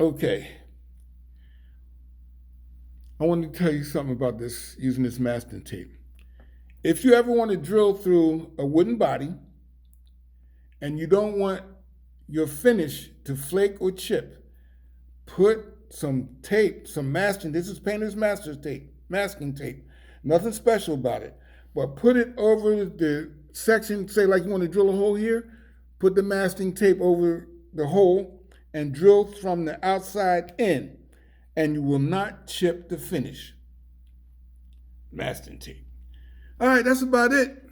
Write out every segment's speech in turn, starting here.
Okay. I want to tell you something about this, using this masking tape. If you ever want to drill through a wooden body and you don't want your finish to flake or chip, put some tape, some masking. This is Painter's Master's tape, masking tape. Nothing special about it. But put it over the section, say like you want to drill a hole here, put the masking tape over the hole and drill from the outside in, and you will not chip the finish. Masking tape. All right, that's about it.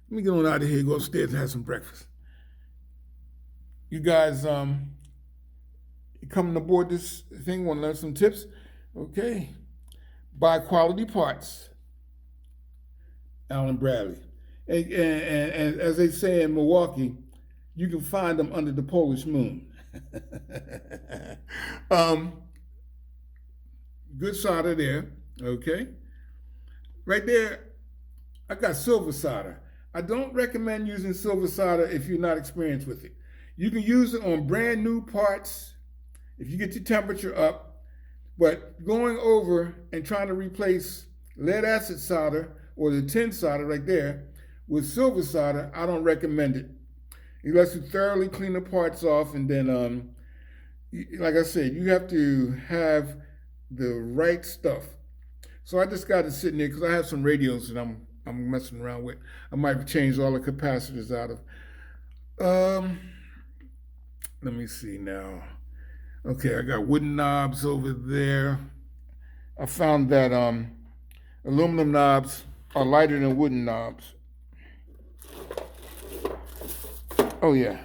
Let me get on out of here, go upstairs and have some breakfast. You guys coming aboard this thing, want to learn some tips? Okay. Buy quality parts. Allen Bradley. And as they say in Milwaukee, you can find them under the Polish moon. Good solder there, okay? Right there, I got silver solder. I don't recommend using silver solder if you're not experienced with it. You can use it on brand new parts if you get your temperature up, but going over and trying to replace lead acid solder or the tin solder right there with silver solder, I don't recommend it. Unless you thoroughly clean the parts off, and then, like I said, you have to have the right stuff. So I just got it sitting there because I have some radios that I'm messing around with. I might change all the capacitors out of. Let me see now. Okay, I got wooden knobs over there. I found that aluminum knobs are lighter than wooden knobs. Oh yeah.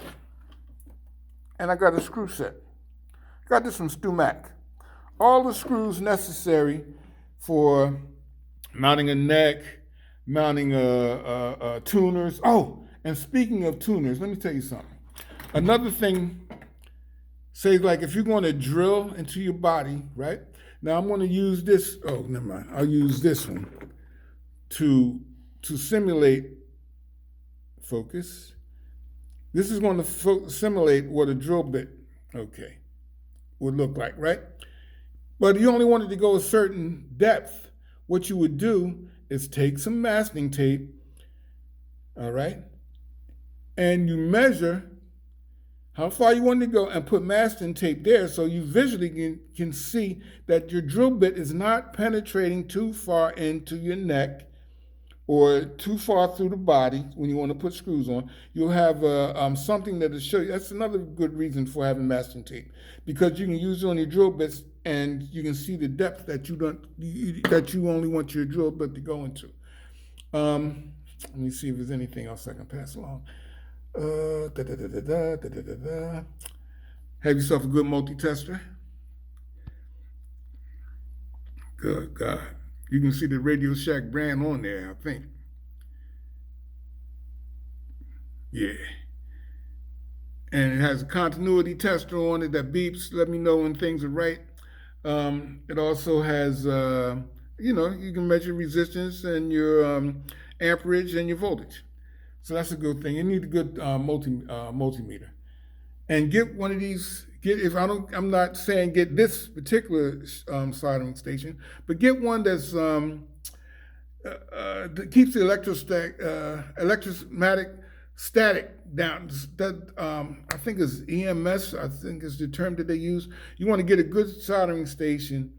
And I got a screw set. Got this from Stu Mac. All the screws necessary for mounting a neck, mounting tuners. Oh, and speaking of tuners, let me tell you something. Another thing, say like if you're going to drill into your body, right? Now I'm going to use this. Oh, never mind. I'll use this one to simulate focus. This is going to simulate what a drill bit, okay, would look like, right? But you only wanted to go a certain depth. What you would do is take some masking tape, all right, and you measure how far you want to go and put masking tape there so you visually can see that your drill bit is not penetrating too far into your neck or too far through the body when you want to put screws on. You'll have something that will show you. That's another good reason for having masking tape, because you can use it on your drill bits and you can see the depth that you only want your drill bit to go into. Let me see if there's anything else I can pass along. Have yourself a good multi-tester. Good God. You can see the Radio Shack brand on there, I think. Yeah. And it has a continuity tester on it that beeps, let me know when things are right. It also has, you can measure resistance and your amperage and your voltage. So that's a good thing. You need a good multimeter. And get one of these. I'm not saying get this particular soldering station, but get one that's that keeps the electromagnetic static down. That I think is EMS. I think is the term that they use. You want to get a good soldering station,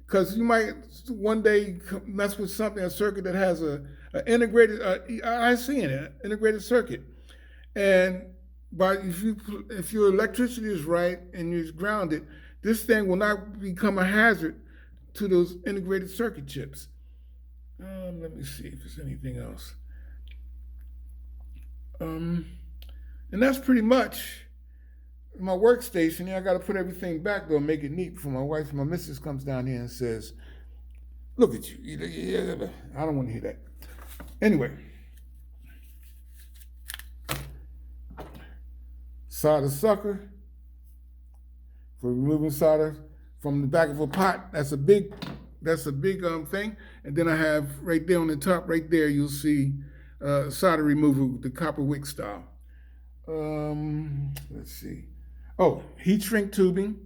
because you might one day mess with something, a circuit that has a integrated IC in it, integrated circuit, and if your electricity is right and you're grounded, this thing will not become a hazard to those integrated circuit chips. Let me see if there's anything else. And that's pretty much my workstation. I got to put everything back though, and make it neat before my missus comes down here and says, "Look at you." I don't want to hear that. Anyway. Solder sucker for removing solder from the back of a pot. That's a big thing. And then I have right there on the top, right there, you'll see solder removal, the copper wick style. Let's see. Oh, heat shrink tubing.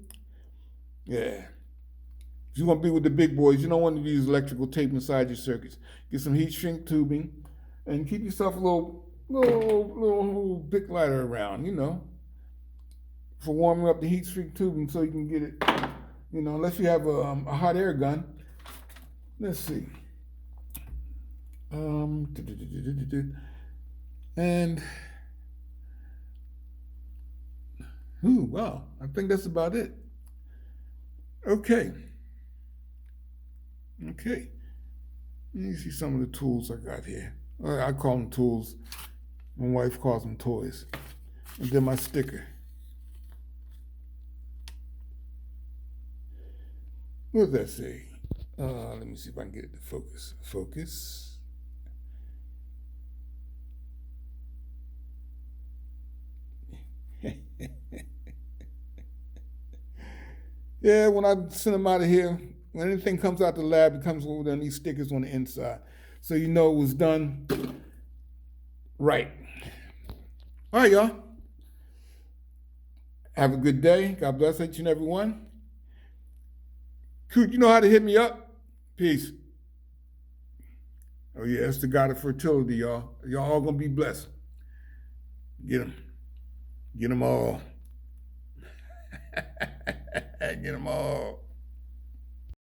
Yeah. If you want to be with the big boys, you don't want to use electrical tape inside your circuits. Get some heat shrink tubing and keep yourself a little Bic lighter around, for warming up the heat shrink tubing so you can get it, unless you have a hot air gun. Let's see. And wow, I think that's about it. Okay. Let me see some of the tools I got here. I call them tools. My wife calls them toys. And then my sticker. What does that say? Let me see if I can get it to focus. Focus. Yeah, when I send them out of here, when anything comes out the lab, it comes with these stickers on the inside. So you know it was done right. All right, y'all. Have a good day. God bless each and every one. Coot, you know how to hit me up? Peace. Oh, yeah, it's the God of fertility, y'all. Y'all all going to be blessed. Get them. Get them all. Get them all.